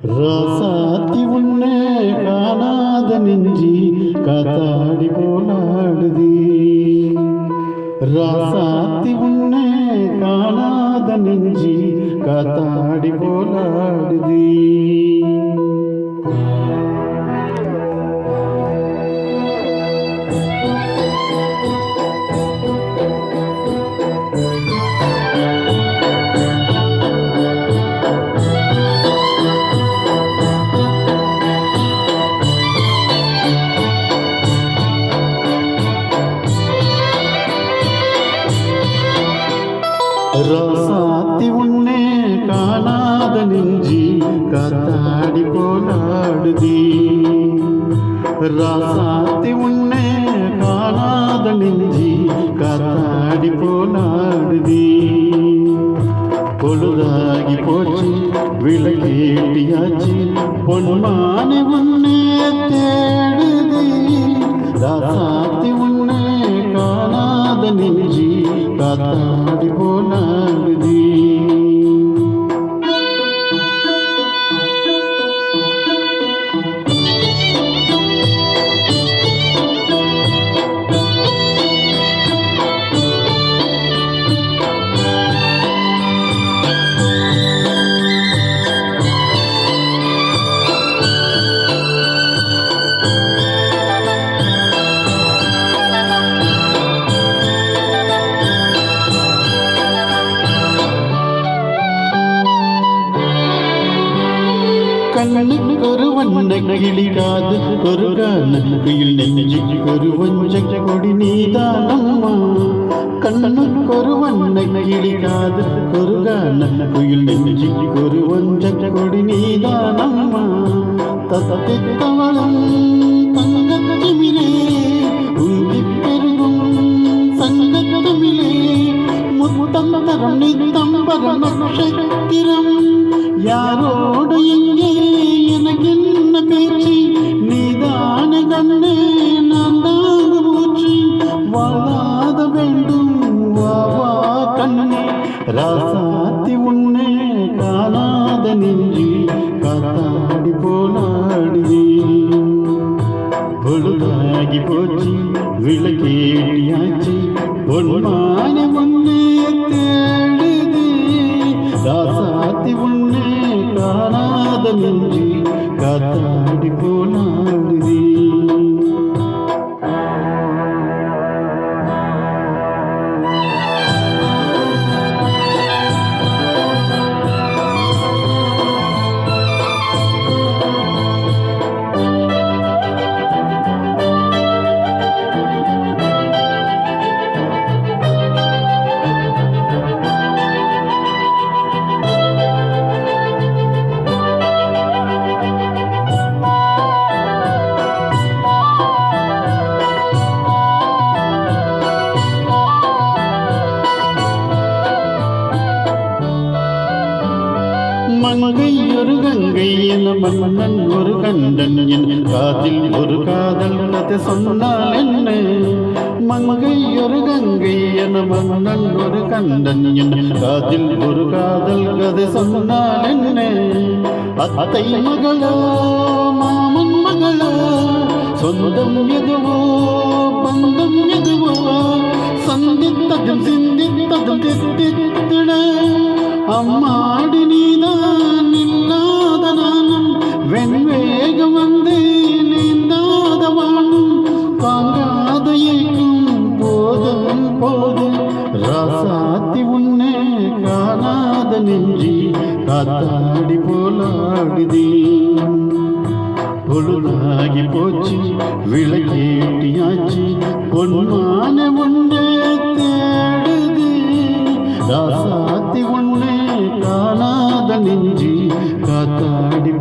ராசாத்தி உன்னை காணாத நெஞ்சி காத்தாடி போலாடுதி. ராசாத்தி உன்னை காணாத நெஞ்சி காத்தாடி போலாடுதி. ராசாத்தி உன்னை காணாத நெஞ்சி காத்தாடி போலாடுதி. ராசாத்தி உன்னை காணாத நெஞ்சி காத்தாடி போலாடுதி. பொழுதாகி போச்சு விளக்கேட்டியாச்சு பொன்மானை உன்னை தேடுதி. ராசாத்தி உன்னை காணாத நெஞ்சி காத்தாடி போலாடுதி. கண்ணுக்கொரு வண்ண கிளி காது ஒரு கண்ணுக்குயில் நெஞ்சுக்கொரு வஞ்ச கொடி நீதானம்மா. கண்ணுக்கொரு வண்ண கிளி காது ஒரு கண்ணுக்குயில் நெஞ்சுக்கொரு வஞ்ச கொடி நீதானம்மா. தத்தவளம் தங்கத்திமிலே உந்தி பெருகும் சங்கத்தமிழே முத்தம் தரம் நித்தம்பர நட்சத்திரம். யாரோடு எங்கே எனக்கு என்ன பேச்சு நீதான கண்ணே நான் தாங்க மூச்சு வாழாத வேண்டும் வா வா கண்ணே. ராசாத்தி உன்னை காணாத நெஞ்சி காத்தாடி போலாடுதி. பொழுதாகி போச்சு விளக்கேட்டியாச்சு பொன்மானை உன்னை தேடுதி. ராசாத்தி உன்னை காணாத நெஞ்சி காத்தாடி போலாடுதி. மங்கை ஒரு கங்கை என மன்னன் ஒரு கண்டன் என் காதில் ஒரு காதல் கதை சொன்னால் என்ன. மங்கை ஒரு கங்கை என மன்னன் ஒரு கண்டன் என் காதில் ஒரு காதல் கதை சொன்னால் என்ன. அத்தை மகளோ மாமன் மகளோ சொந்தம் எதுவோ பந்தம் எதுவோ சந்தித்ததும் சிந்தித்ததும் தித்தித்திட. அம்மாடி நீதான் இல்லாத நானும் வெண்வேகம் வந்து நீந்தாத வானும் தாங்காத ஏக்கும் போதும் போதும். ராசாத்தி உன்னை காணாத நெஞ்சி காத்தாடி போலாடுதி. பொழுதாகி போச்சு விளக்கேட்டியாச்சு பொன்மானை உன்னை தேடுதி. ராசாத்தி உன்னை காணாத நெஞ்சி காத்தாடி